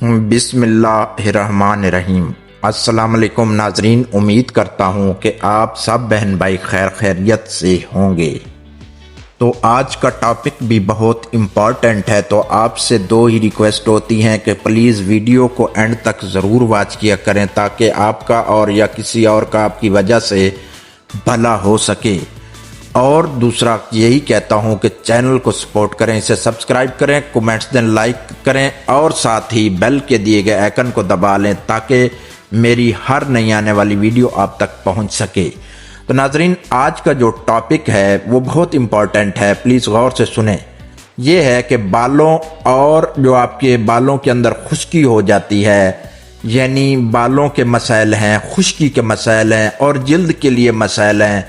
بسم اللہ الرحمن الرحیم۔ السلام علیکم ناظرین، امید کرتا ہوں کہ آپ سب بہن بھائی خیریت سے ہوں گے۔ تو آج کا ٹاپک بھی بہت امپورٹنٹ ہے، تو آپ سے دو ہی ریکویسٹ ہوتی ہیں کہ پلیز ویڈیو کو اینڈ تک ضرور واچ کیا کریں تاکہ آپ کا اور یا کسی اور کا آپ کی وجہ سے بھلا ہو سکے۔ اور دوسرا یہی کہتا ہوں کہ چینل کو سپورٹ کریں، اسے سبسکرائب کریں، کومنٹس دیں، لائک کریں اور ساتھ ہی بیل کے دیے گئے آئیکن کو دبا لیں تاکہ میری ہر نئی آنے والی ویڈیو آپ تک پہنچ سکے۔ تو ناظرین، آج کا جو ٹاپک ہے وہ بہت امپورٹنٹ ہے، پلیز غور سے سنیں۔ یہ ہے کہ بالوں اور جو آپ کے بالوں کے اندر خشکی ہو جاتی ہے، یعنی بالوں کے مسائل ہیں، خشکی کے مسائل ہیں اور جلد کے لیے مسائل ہیں،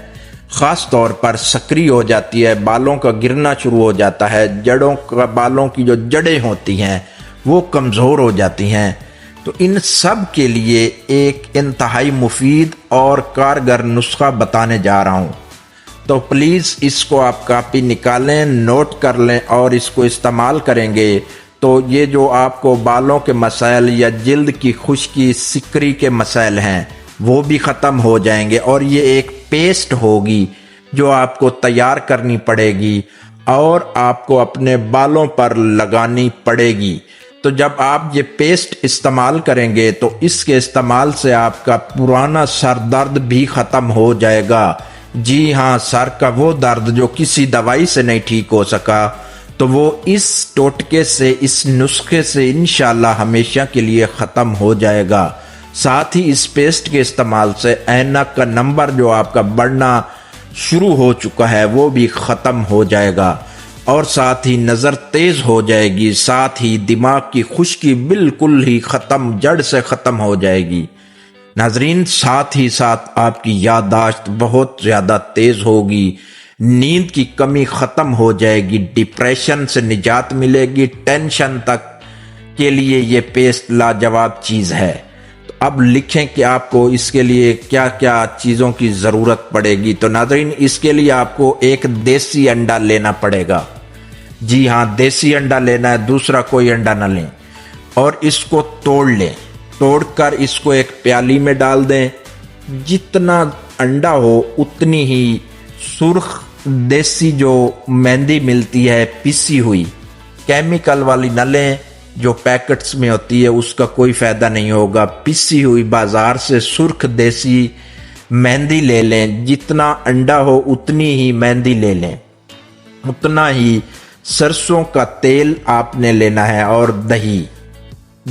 خاص طور پر سکری ہو جاتی ہے، بالوں کا گرنا شروع ہو جاتا ہے، جڑوں کا بالوں کی جو جڑیں ہوتی ہیں وہ کمزور ہو جاتی ہیں۔ تو ان سب کے لیے ایک انتہائی مفید اور کارگر نسخہ بتانے جا رہا ہوں، تو پلیز اس کو آپ کاپی نکالیں، نوٹ کر لیں اور اس کو استعمال کریں گے تو یہ جو آپ کو بالوں کے مسائل یا جلد کی خشکی، سکری کے مسائل ہیں وہ بھی ختم ہو جائیں گے، اور یہ ایک پیسٹ ہوگی جو آپ کو تیار کرنی پڑے گی اور آپ کو اپنے بالوں پر لگانی پڑے گی۔ تو جب آپ یہ پیسٹ استعمال کریں گے تو اس کے استعمال سے آپ کا پرانا سر درد بھی ختم ہو جائے گا۔ جی ہاں، سر کا وہ درد جو کسی دوائی سے نہیں ٹھیک ہو سکا، تو وہ اس ٹوٹکے سے، اس نسخے سے انشاءاللہ ہمیشہ کے لیے ختم ہو جائے گا۔ ساتھ ہی اس پیسٹ کے استعمال سے اینک کا نمبر جو آپ کا بڑھنا شروع ہو چکا ہے وہ بھی ختم ہو جائے گا، اور ساتھ ہی نظر تیز ہو جائے گی، ساتھ ہی دماغ کی خشکی بالکل ہی ختم، جڑ سے ختم ہو جائے گی۔ ناظرین، ساتھ ہی ساتھ آپ کی یادداشت بہت زیادہ تیز ہوگی، نیند کی کمی ختم ہو جائے گی، ڈپریشن سے نجات ملے گی، ٹینشن تک کے لیے یہ پیسٹ لاجواب چیز ہے۔ اب لکھیں کہ آپ کو اس کے لیے کیا کیا چیزوں کی ضرورت پڑے گی۔ تو ناظرین، اس کے لیے آپ کو ایک دیسی انڈا لینا پڑے گا۔ جی ہاں، دیسی انڈا لینا ہے، دوسرا کوئی انڈا نہ لیں، اور اس کو توڑ لیں۔ توڑ کر اس کو ایک پیالی میں ڈال دیں۔ جتنا انڈا ہو اتنی ہی سرخ دیسی جو مہندی ملتی ہے پیسی ہوئی، کیمیکل والی نہ لیں، جو پیکٹس میں ہوتی ہے اس کا کوئی فائدہ نہیں ہوگا۔ پیسی ہوئی بازار سے سرخ دیسی مہندی لے لیں۔ جتنا انڈا ہو اتنی ہی مہندی لے لیں، اتنا ہی سرسوں کا تیل آپ نے لینا ہے، اور دہی،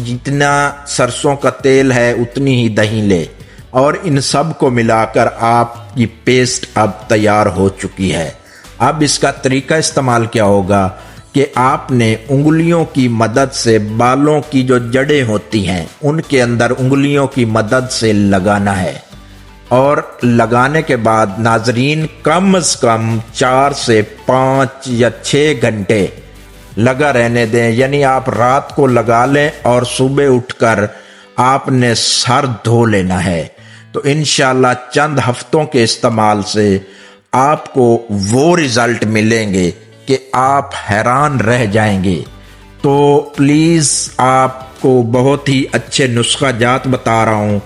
جتنا سرسوں کا تیل ہے اتنی ہی دہی لے، اور ان سب کو ملا کر آپ کی پیسٹ اب تیار ہو چکی ہے۔ اب اس کا طریقہ استعمال کیا ہوگا کہ آپ نے انگلیوں کی مدد سے بالوں کی جو جڑیں ہوتی ہیں ان کے اندر انگلیوں کی مدد سے لگانا ہے، اور لگانے کے بعد ناظرین کم از کم 4 سے 5 یا 6 گھنٹے لگا رہنے دیں، یعنی آپ رات کو لگا لیں اور صبح اٹھ کر آپ نے سر دھو لینا ہے۔ تو انشاءاللہ چند ہفتوں کے استعمال سے آپ کو وہ رزلٹ ملیں گے کہ آپ حیران رہ جائیں گے۔ تو پلیز آپ کو بہت ہی اچھے نسخہ جات بتا رہا ہوں،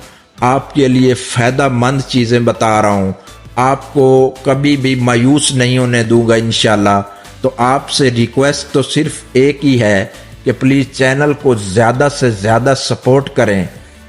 آپ کے لیے فائدہ مند چیزیں بتا رہا ہوں، آپ کو کبھی بھی مایوس نہیں ہونے دوں گا انشاءاللہ۔ تو آپ سے ریکویسٹ تو صرف ایک ہی ہے کہ پلیز چینل کو زیادہ سے زیادہ سپورٹ کریں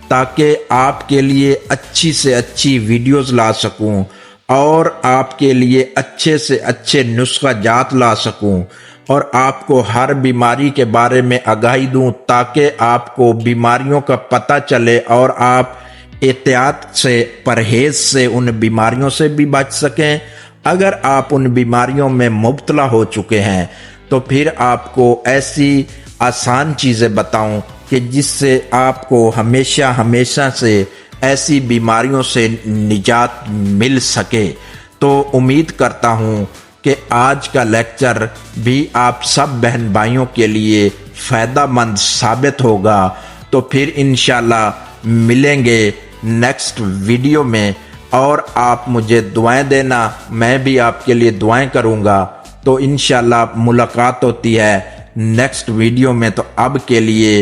تاکہ آپ کے لیے اچھی سے اچھی ویڈیوز لا سکوں اور آپ کے لیے اچھے سے اچھے نسخہ جات لا سکوں، اور آپ کو ہر بیماری کے بارے میں آگاہی دوں تاکہ آپ کو بیماریوں کا پتہ چلے اور آپ احتیاط سے، پرہیز سے ان بیماریوں سے بھی بچ سکیں۔ اگر آپ ان بیماریوں میں مبتلا ہو چکے ہیں تو پھر آپ کو ایسی آسان چیزیں بتاؤں کہ جس سے آپ کو ہمیشہ سے ایسی بیماریوں سے نجات مل سکے۔ تو امید کرتا ہوں کہ آج کا لیکچر بھی آپ سب بہن بھائیوں کے لیے فائدہ مند ثابت ہوگا۔ تو پھر انشاءاللہ ملیں گے نیکسٹ ویڈیو میں، اور آپ مجھے دعائیں دینا، میں بھی آپ کے لیے دعائیں کروں گا۔ تو انشاءاللہ ملاقات ہوتی ہے نیکسٹ ویڈیو میں۔ تو اب کے لیے